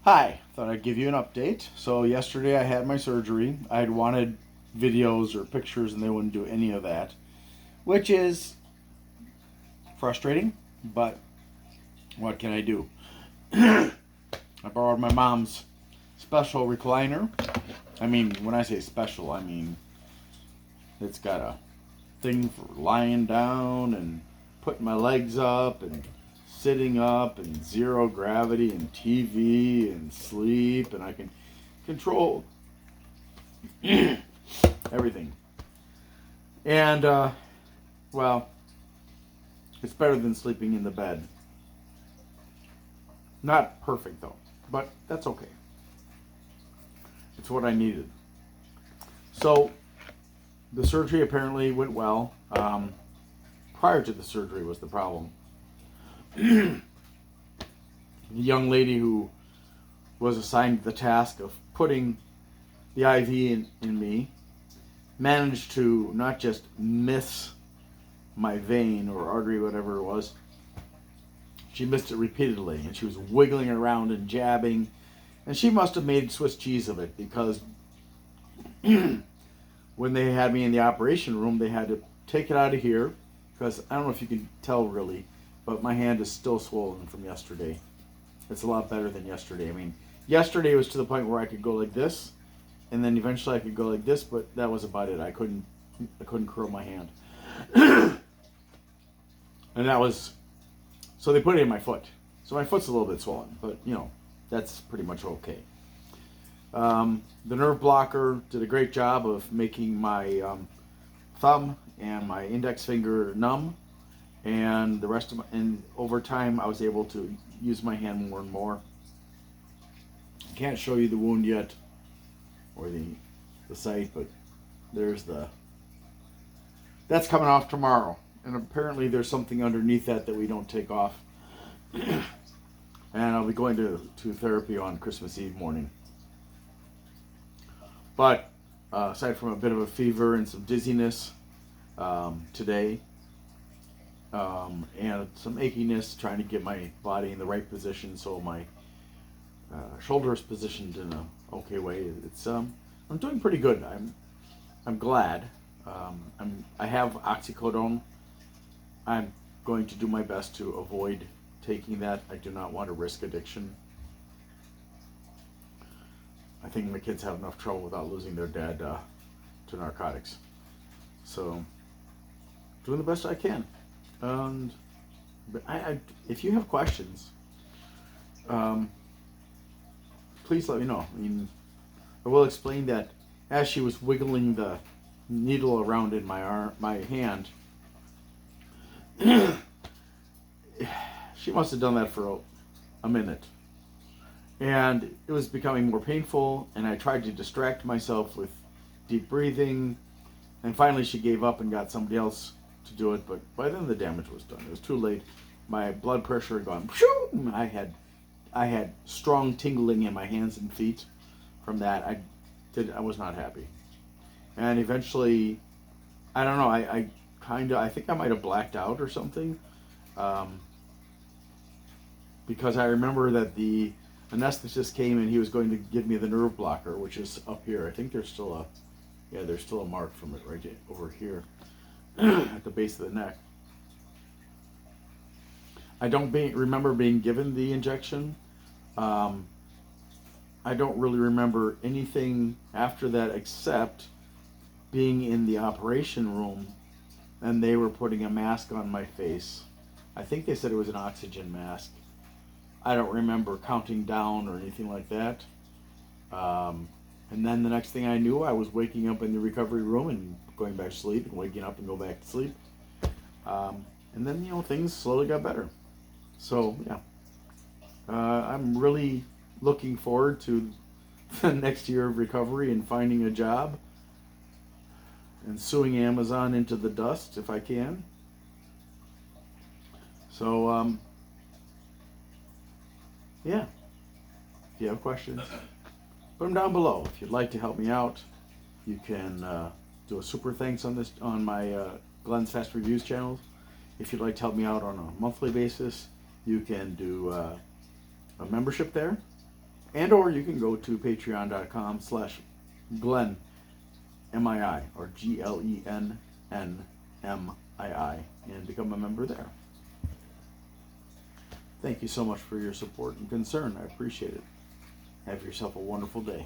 Hi, thought I'd give you an update. So yesterday I had my surgery. I had wanted videos or pictures and they wouldn't do any of that, which is frustrating, but what can I do? I borrowed my mom's special recliner. I mean, when I say special, I mean it's got a thing for lying down and putting my legs up and sitting up and zero gravity and TV and sleep, and I can control everything. And, well, it's better than sleeping in the bed. Not perfect, though, but that's okay. It's what I needed. So, the surgery apparently went well. Prior to the surgery was the problem. The young lady who was assigned the task of putting the IV in me managed to not just miss my vein or artery, whatever it was. She missed it repeatedly, and she was wiggling around and jabbing, and she must have made Swiss cheese of it, because when they had me in the operation room, they had to take it out of here, because I don't know if you can tell really, but my hand is still swollen from yesterday. It's a lot better than yesterday. I mean, yesterday was to the point where I could go like this, and then eventually I could go like this, but that was about it. I couldn't curl my hand. And that was, so they put it in my foot. So my foot's a little bit swollen, but that's pretty much okay. The nerve blocker did a great job of making my thumb and my index finger numb, and the rest of and over time I was able to use my hand more and more. I can't show you the wound yet, or the site, but that's coming off tomorrow, and apparently there's something underneath that we don't take off. And I'll be going to therapy on Christmas Eve morning. But aside from a bit of a fever and some dizziness today, and some achiness, trying to get my body in the right position so my shoulder is positioned in a okay way. It's I'm doing pretty good. I'm glad. I have oxycodone. I'm going to do my best to avoid taking that. I do not want to risk addiction. I think my kids have enough trouble without losing their dad to narcotics. So, doing the best I can. And if you have questions, please let me know. I mean, I will explain that as she was wiggling the needle around in my hand, she must have done that for a minute. And it was becoming more painful, and I tried to distract myself with deep breathing, and finally she gave up and got somebody else to do it, but by then the damage was done. It was too late. My blood pressure had gone, I had strong tingling in my hands and feet from that. I was not happy. And eventually, I don't know, I think I might have blacked out or something, because I remember that the anesthetist came and he was going to give me the nerve blocker, which is up here. I think there's still a mark from it right over here at the base of the neck. I don't remember being given the injection. I don't really remember anything after that except being in the operation room and they were putting a mask on my face. I think they said it was an oxygen mask. I don't remember counting down or anything like that. And then the next thing I knew, I was waking up in the recovery room and going back to sleep and waking up and go back to sleep. And then, things slowly got better. So, yeah. I'm really looking forward to the next year of recovery and finding a job and suing Amazon into the dust if I can. So, yeah. If you have questions, put them down below. If you'd like to help me out, you can do a super thanks on my Glenn's Fast Reviews channel. If you'd like to help me out on a monthly basis, you can do a membership there. And or you can go to patreon.com/Glenn MII or GLENNMII and become a member there. Thank you so much for your support and concern. I appreciate it. Have yourself a wonderful day.